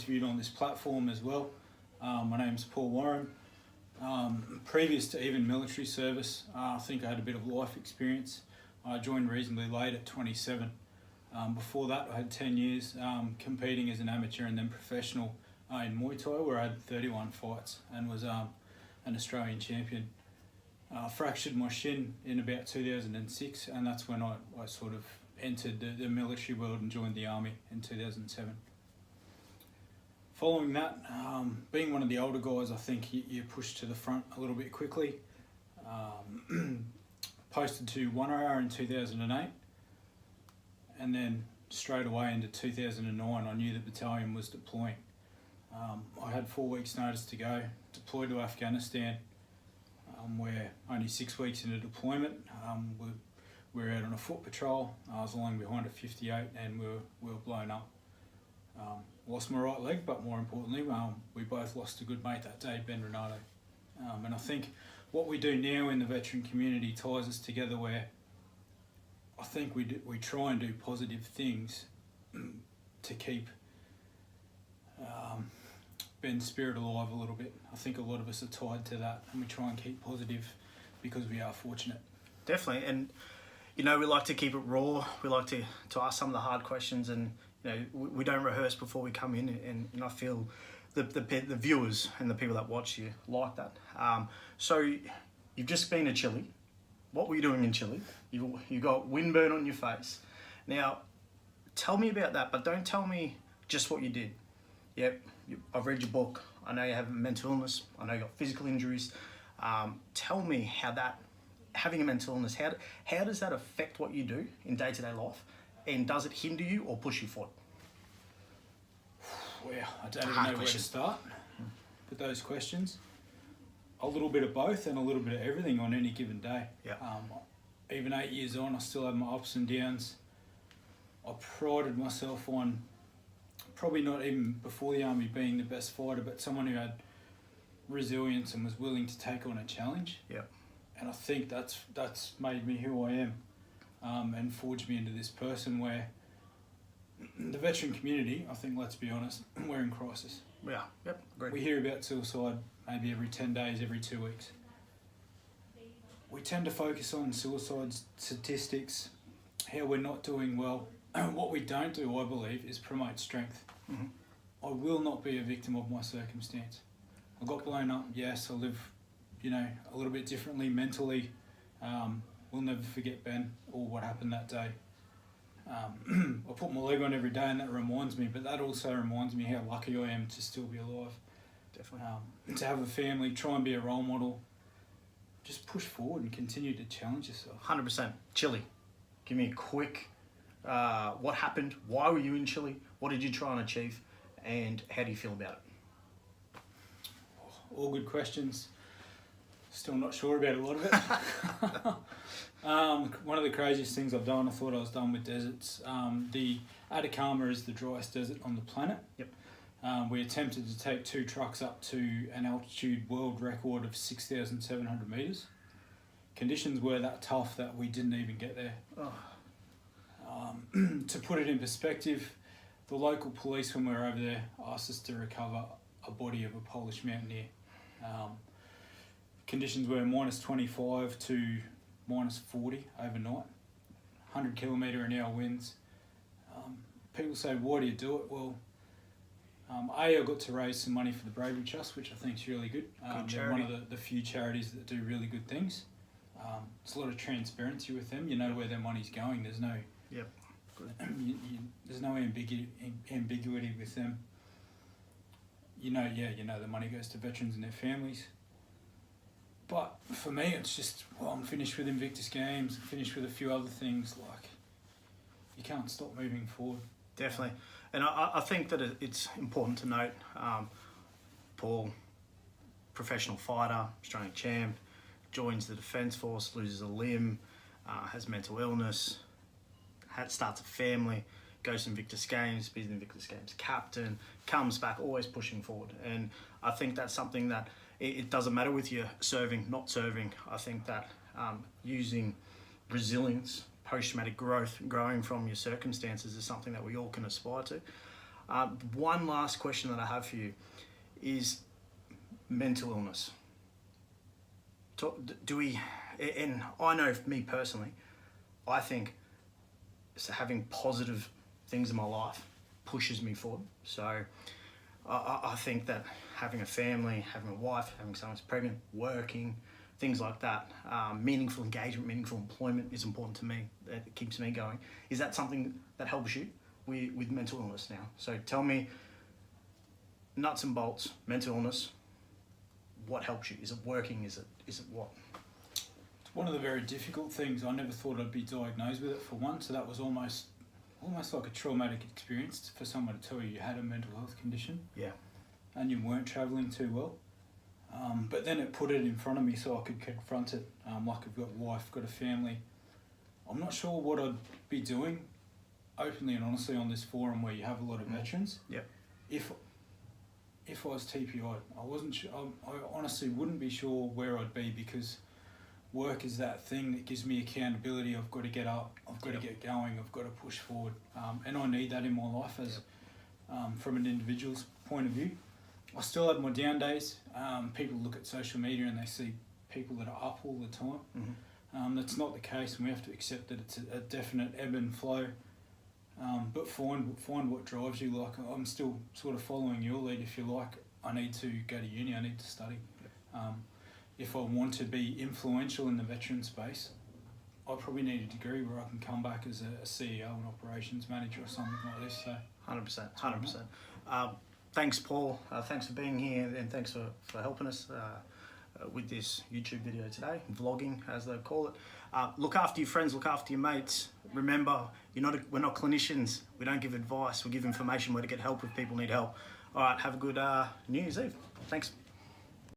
interviewed on this platform as well. My name's Paul Warren. Previous to even military service, I think I had a bit of life experience. I joined reasonably late at 27. Before that, I had 10 years competing as an amateur and then professional in Muay Thai, where I had 31 fights and was an Australian champion. Fractured my shin in about 2006, and that's when I sort of entered the military world and joined the army in 2007. Following that, being one of the older guys, I think you're pushed to the front a little bit quickly. Posted to 1RR in 2008, and then straight away into 2009 I knew the battalion was deploying. I had 4 weeks notice to go, deployed to Afghanistan, where only 6 weeks into deployment we were out on a foot patrol. I was lying behind a 58 and we were blown up. Lost my right leg, but more importantly, we both lost a good mate that day, Ben Renato. And I think what we do now in the veteran community ties us together, where I think we try and do positive things to keep Ben's spirit alive a little bit. I think a lot of us are tied to that, and we try and keep positive because we are fortunate. Definitely, and we like to keep it raw. We like to ask some of the hard questions, and we don't rehearse before we come in, and I feel the viewers and the people that watch you like that. So you've just been to Chile. What were you doing in Chile? You got windburn on your face. Now, tell me about that, but don't tell me just what you did. Yep, I've read your book. I know you have mental illness. I know you got physical injuries. Tell me how that, having a mental illness, how does that affect what you do in day-to-day life? And does it hinder you or push you forward? Well, I don't even know where to start with those questions. A little bit of both and a little bit of everything on any given day. Yeah. Even 8 years on, I still have my ups and downs. I prided myself on, probably not even before the army, being the best fighter, but someone who had resilience and was willing to take on a challenge. Yeah. And I think that's made me who I am, and forged me into this person where the veteran community, I think, let's be honest, we're in crisis. Yeah, yep, agreed. We hear about suicide maybe every 10 days, every 2 weeks. We tend to focus on suicide statistics, how we're not doing well. What we don't do, I believe, is promote strength. Mm-hmm. I will not be a victim of my circumstance. I got blown up, yes, I live, a little bit differently mentally. We'll never forget Ben or what happened that day. I put my leg on every day and that reminds me, but that also reminds me how lucky I am to still be alive. Definitely. To have a family, try and be a role model. Just push forward and continue to challenge yourself. 100%. Chile. Give me a quick, what happened? Why were you in Chile? What did you try and achieve? And how do you feel about it? All good questions. Still not sure about a lot of it. One of the craziest things I've done, I thought I was done with deserts. The Atacama is the driest desert on the planet. Yep. We attempted to take 2 trucks up to an altitude world record of 6,700 metres. Conditions were that tough that we didn't even get there. Oh. To put it in perspective, the local police, when we were over there, asked us to recover a body of a Polish mountaineer. Conditions were minus 25 to minus 40 overnight, 100 km/h winds. People say, why do you do it? Well, I got to raise some money for the Bravery Trust, which I think is really good. They're one of the few charities that do really good things. There's a lot of transparency with them. You know where their money's going. There's no Yep. there's no ambiguity with them. The money goes to veterans and their families. But for me, it's just, I'm finished with Invictus Games, finished with a few other things. Like, you can't stop moving forward. Definitely. And I think that it's important to note, Paul, professional fighter, Australian champ, joins the Defence Force, loses a limb, has mental illness, starts a family, goes to Invictus Games, be the Invictus Games captain, comes back, always pushing forward. And I think that's something that it doesn't matter with you serving, not serving. I think that using resilience, post-traumatic growth, growing from your circumstances is something that we all can aspire to. One last question that I have for you is mental illness. Do we, and I know for me personally, I think having positive things in my life pushes me forward. So I think that having a family, having a wife, having someone who's pregnant, working, things like that, meaningful engagement, meaningful employment is important to me. It keeps me going. Is that something that helps you with mental illness now? So tell me, nuts and bolts, mental illness, what helps you? Is it working? Is it what? It's one of the very difficult things. I never thought I'd be diagnosed with it for one, so that was almost like a traumatic experience for someone to tell you had a mental health condition. Yeah. And you weren't travelling too well. But then it put it in front of me so I could confront it. Like I've got a wife, got a family. I'm not sure what I'd be doing openly and honestly on this forum where you have a lot of veterans. Yeah. If I was TPI, I wasn't sure. I honestly wouldn't be sure where I'd be, because work is that thing that gives me accountability. I've got to get up. I've got to get going. I've got to push forward. And I need that in my life as from an individual's point of view. I still have my down days. People look at social media and they see people that are up all the time. Mm-hmm. That's not the case, and we have to accept that it's a definite ebb and flow. But find what drives you. Like, I'm still sort of following your lead, if you like. I need to go to uni. I need to study. If I want to be influential in the veteran space, I probably need a degree where I can come back as a CEO and operations manager or something like this. So 100%. Thanks, Paul. Thanks for being here, and thanks for helping us with this YouTube video today, vlogging as they call it. Look after your friends, look after your mates. Remember, we're not clinicians. We don't give advice. We give information where to get help if people need help. All right, have a good New Year's Eve. Thanks.